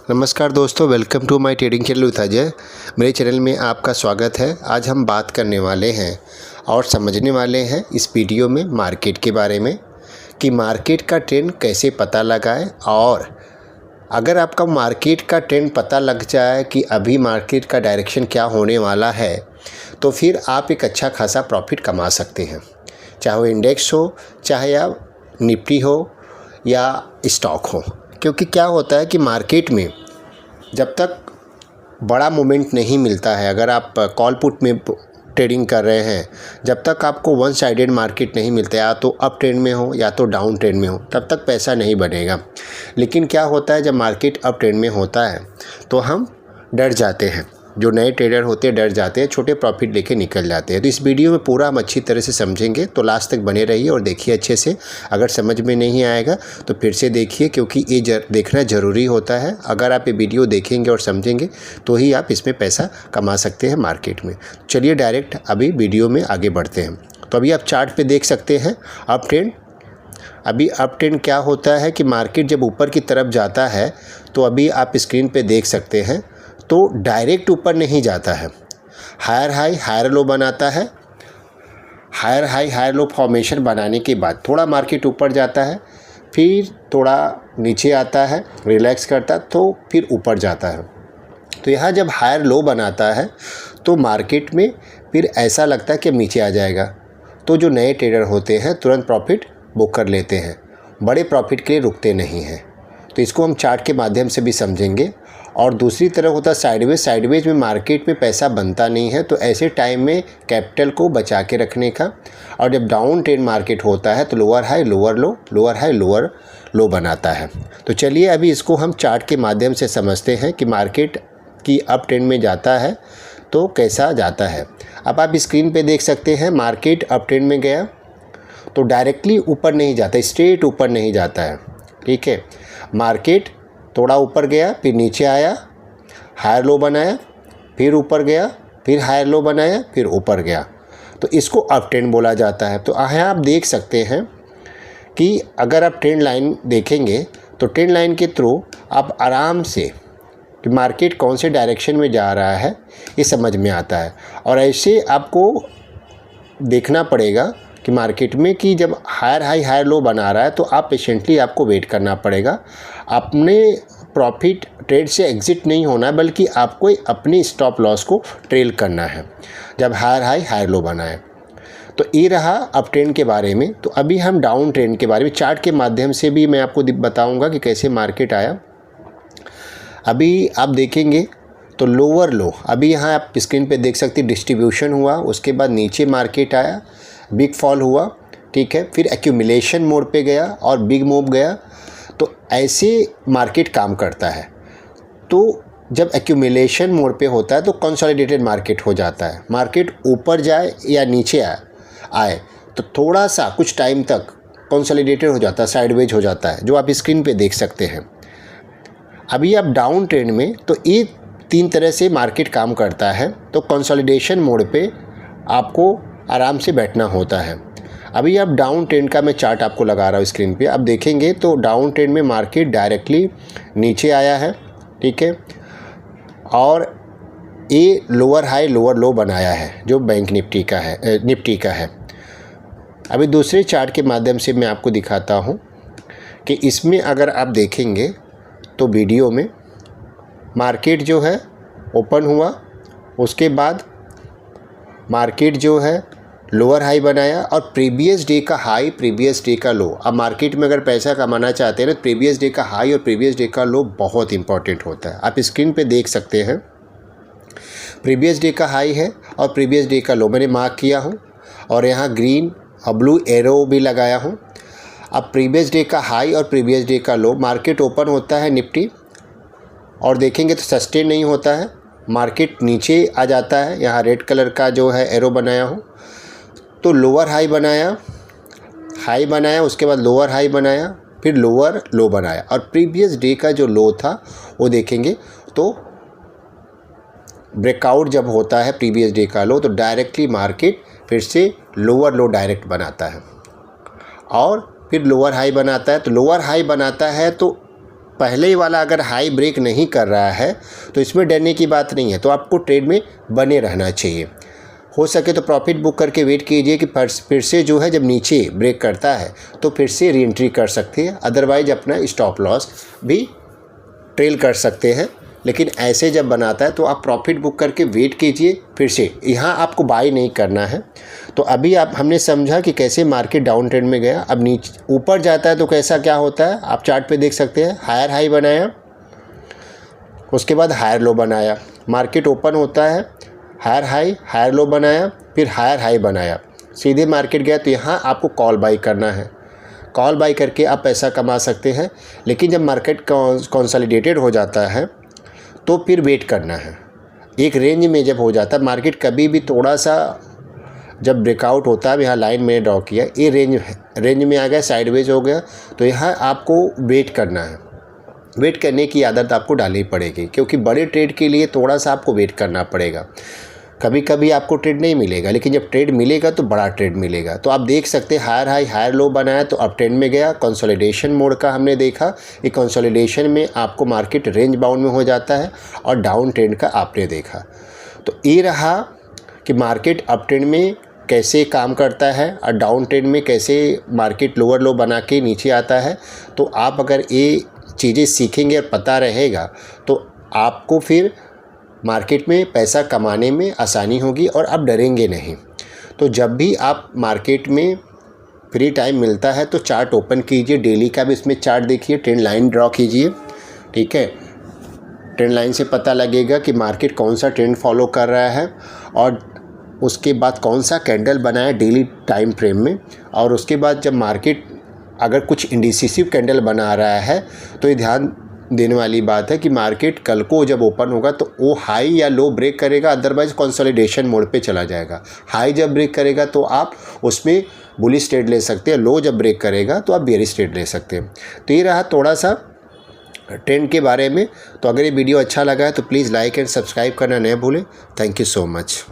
नमस्कार दोस्तों, welcome to my trading channel with Ajay. मेरे चैनल में आपका स्वागत है। आज हम बात करने वाले हैं और समझने वाले हैं इस वीडियो में मार्केट के बारे में कि मार्केट का ट्रेंड कैसे पता लगाएं। और अगर आपका मार्केट का ट्रेंड पता लग जाए कि अभी मार्केट का डायरेक्शन क्या होने वाला है, तो फिर आप एक अच्छा खासा प्रॉफिट कमा सकते हैं, चाहे वो इंडेक्स हो, चाहे या निफ्टी हो या स्टॉक हो। क्योंकि क्या होता है कि मार्केट में जब तक बड़ा मोमेंट नहीं मिलता है, अगर आप कॉल पुट में ट्रेडिंग कर रहे हैं, जब तक आपको वन साइडेड मार्केट नहीं मिलता, या तो अप ट्रेंड में हो या तो डाउन ट्रेंड में हो, तब तक पैसा नहीं बनेगा। लेकिन क्या होता है, जब मार्केट अप ट्रेंड में होता है तो हम डर जाते हैं, जो नए ट्रेडर होते हैं डर जाते हैं, छोटे प्रॉफिट लेके निकल जाते हैं। तो इस वीडियो में पूरा हम अच्छी तरह से समझेंगे, तो लास्ट तक बने रहिए और देखिए अच्छे से। अगर समझ में नहीं आएगा तो फिर से देखिए, क्योंकि ये देखना ज़रूरी होता है। अगर आप ये वीडियो देखेंगे और समझेंगे तो ही आप इसमें पैसा कमा सकते हैं मार्केट में। चलिए डायरेक्ट अभी वीडियो में आगे बढ़ते हैं। तो अभी आप चार्ट पर देख सकते हैं अप ट्रेंड। अभी अप ट्रेंड क्या होता है कि मार्केट जब ऊपर की तरफ जाता है तो अभी आप स्क्रीन पे देख सकते हैं, तो डायरेक्ट ऊपर नहीं जाता है, हायर हाई हायर लो बनाता है। Higher high higher low formation बनाने के बाद थोड़ा मार्केट ऊपर जाता है, फिर थोड़ा नीचे आता है, रिलैक्स करता, तो फिर ऊपर जाता है। तो यहाँ जब हायर लो बनाता है तो मार्केट में फिर ऐसा लगता है कि नीचे आ जाएगा, तो जो नए ट्रेडर होते हैं तुरंत प्रॉफिट बुक कर लेते हैं, बड़े प्रॉफिट के लिए रुकते नहीं हैं। तो इसको हम चार्ट के माध्यम से भी समझेंगे। और दूसरी तरफ होता है साइडवेज। साइडवेज में मार्केट में पैसा बनता नहीं है, तो ऐसे टाइम में कैपिटल को बचा के रखने का। और जब डाउन ट्रेंड मार्केट होता है तो लोअर हाई लोअर लो, लोअर हाई लोअर लो बनाता है। तो चलिए अभी इसको हम चार्ट के माध्यम से समझते हैं कि मार्केट की अप ट्रेंड में जाता है तो कैसा जाता है। अब आप स्क्रीन पर देख सकते हैं, मार्केट अप ट्रेंड में गया तो डायरेक्टली ऊपर नहीं जाता, स्ट्रेट ऊपर नहीं जाता है। ठीक है, मार्केट थोड़ा ऊपर गया, फिर नीचे आया, हायर लो बनाया, फिर ऊपर गया, फिर हायर लो बनाया, फिर ऊपर गया, तो इसको अप ट्रेंड बोला जाता है। तो यहाँ आप देख सकते हैं कि अगर आप ट्रेंड लाइन देखेंगे तो ट्रेंड लाइन के थ्रू आप आराम से कि मार्केट कौन से डायरेक्शन में जा रहा है ये समझ में आता है। और ऐसे आपको देखना पड़ेगा कि मार्केट में कि जब हायर हाई हायर लो बना रहा है तो आप पेशेंटली आपको वेट करना पड़ेगा। अपने प्रॉफिट ट्रेड से एग्जिट नहीं होना है, बल्कि आपको अपनी स्टॉप लॉस को ट्रेल करना है जब हायर हाई हायर लो बना है। तो ये रहा अप ट्रेंड के बारे में। तो अभी हम डाउन ट्रेंड के बारे में चार्ट के माध्यम से भी मैं आपको बताऊंगा कि कैसे मार्केट आया। अभी आप देखेंगे तो लोअर लो, अभी यहाँ आप स्क्रीन पे देख सकते हैं, डिस्ट्रीब्यूशन हुआ, उसके बाद नीचे मार्केट आया, बिग फॉल हुआ, ठीक है, फिर एक्यूमुलेशन मोड पे गया और बिग मूव गया। तो ऐसे मार्केट काम करता है। तो जब एक्यूमुलेशन मोड पे होता है तो कंसोलिडेटेड मार्केट हो जाता है। मार्केट ऊपर जाए या नीचे आए तो थोड़ा सा कुछ टाइम तक कंसोलिडेटेड हो जाता है, साइडवेज हो जाता है, जो आप स्क्रीन पे देख सकते हैं। अभी आप डाउन ट्रेंड में तो ये तीन तरह से मार्केट काम करता है। तो कंसोलिडेशन मोड पे आपको आराम से बैठना होता है। अभी आप डाउन ट्रेंड का मैं चार्ट आपको लगा रहा हूँ स्क्रीन पे, आप देखेंगे तो डाउन ट्रेंड में मार्केट डायरेक्टली नीचे आया है, ठीक है, और ये लोअर हाई लोअर लो बनाया है जो बैंक निफ्टी का है। अभी दूसरे चार्ट के माध्यम से मैं आपको दिखाता हूँ कि इसमें अगर आप देखेंगे तो वीडियो में मार्केट जो है ओपन हुआ, उसके बाद मार्केट जो है लोअर हाई बनाया और प्रीवियस डे का हाई प्रीवियस डे का लो। अब मार्केट में अगर पैसा कमाना चाहते हैं ना, प्रीवियस डे का हाई और प्रीवियस डे का लो बहुत इंपॉर्टेंट होता है। आप स्क्रीन पे देख सकते हैं, प्रीवियस डे का हाई है और प्रीवियस डे का लो मैंने मार्क किया हूँ, और यहाँ ग्रीन और ब्लू एरो भी लगाया हूँ। अब प्रीवियस डे का हाई और प्रीवियस डे का लो, मार्केट ओपन होता है निफ्टी और देखेंगे तो सस्टेन नहीं होता है, मार्केट नीचे आ जाता है। यहाँ रेड कलर का जो है एरो बनाया हूँ, तो लोअर हाई बनाया, उसके बाद लोअर हाई बनाया, फिर लोअर लो बनाया, और प्रीवियस डे का जो लो था वो देखेंगे तो ब्रेकआउट जब होता है प्रीवियस डे का लो तो डायरेक्टली मार्केट फिर से लोअर लो डायरेक्ट बनाता है और फिर लोअर हाई बनाता है। तो लोअर हाई बनाता है तो पहले ही वाला अगर हाई ब्रेक नहीं कर रहा है तो इसमें डरने की बात नहीं है। तो आपको ट्रेड में बने रहना चाहिए। हो सके तो प्रॉफिट बुक करके वेट कीजिए कि फिर से जो है जब नीचे ब्रेक करता है तो फिर से री एंट्री कर सकते हैं, अदरवाइज अपना स्टॉप लॉस भी ट्रेल कर सकते हैं। लेकिन ऐसे जब बनाता है तो आप प्रॉफिट बुक करके वेट कीजिए, फिर से यहाँ आपको बाई नहीं करना है। तो अभी हमने समझा कि कैसे मार्केट डाउन ट्रेंड में गया। अब नीचे ऊपर जाता है तो कैसा क्या होता है आप चार्ट पे देख सकते हैं। हायर हाई बनाया, उसके बाद हायर लो बनाया, मार्केट ओपन होता है, हायर हाई हायर लो बनाया, फिर हायर हाई बनाया, सीधे मार्केट गया। तो यहाँ आपको कॉल बाई करना है। कॉल बाई करके आप पैसा कमा सकते हैं। लेकिन जब मार्केट कंसोलिडेटेड हो जाता है तो फिर वेट करना है। एक रेंज में जब हो जाता है मार्केट, कभी भी थोड़ा सा जब ब्रेकआउट होता है, यहाँ लाइन में ड्रॉ किया, ये रेंज में आ गया, साइडवेज हो गया, तो यहाँ आपको वेट करना है। वेट करने की आदत आपको डालनी पड़ेगी, क्योंकि बड़े ट्रेड के लिए थोड़ा सा आपको वेट करना पड़ेगा। कभी कभी आपको ट्रेड नहीं मिलेगा, लेकिन जब ट्रेड मिलेगा तो बड़ा ट्रेड मिलेगा। तो आप देख सकते हैं हायर हाई हायर लो बनाया तो अप ट्रेंड में गया। कंसोलिडेशन मोड का हमने देखा, ये कंसोलिडेशन में आपको मार्केट रेंज बाउंड में हो जाता है, और डाउन ट्रेंड का आपने देखा। तो ये रहा कि मार्केट अप ट्रेंड में कैसे काम करता है और डाउन ट्रेंड में कैसे मार्केट लोअर लो बना के नीचे आता है। तो आप अगर ये चीज़ें सीखेंगे और पता रहेगा तो आपको फिर मार्केट में पैसा कमाने में आसानी होगी और आप डरेंगे नहीं। तो जब भी आप मार्केट में फ्री टाइम मिलता है तो चार्ट ओपन कीजिए, डेली का भी इसमें चार्ट देखिए, ट्रेंड लाइन ड्रॉ कीजिए, ठीक है। ट्रेंड लाइन से पता लगेगा कि मार्केट कौन सा ट्रेंड फॉलो कर रहा है, और उसके बाद कौन सा कैंडल बनाया डेली टाइम फ्रेम में। और उसके बाद जब मार्केट अगर कुछ इंडिसिसिव कैंडल बना रहा है तो ये ध्यान देने वाली बात है कि मार्केट कल को जब ओपन होगा तो वो हाई या लो ब्रेक करेगा, अदरवाइज कंसोलिडेशन मोड पे चला जाएगा। हाई जब ब्रेक करेगा तो आप उसमें बुलिश ट्रेड ले सकते हैं, लो जब ब्रेक करेगा तो आप बेरिश ट्रेड ले सकते हैं। तो ये रहा थोड़ा सा ट्रेंड के बारे में। तो अगर ये वीडियो अच्छा लगा है तो प्लीज़ लाइक एंड सब्सक्राइब करना न भूलें। Thank you so much.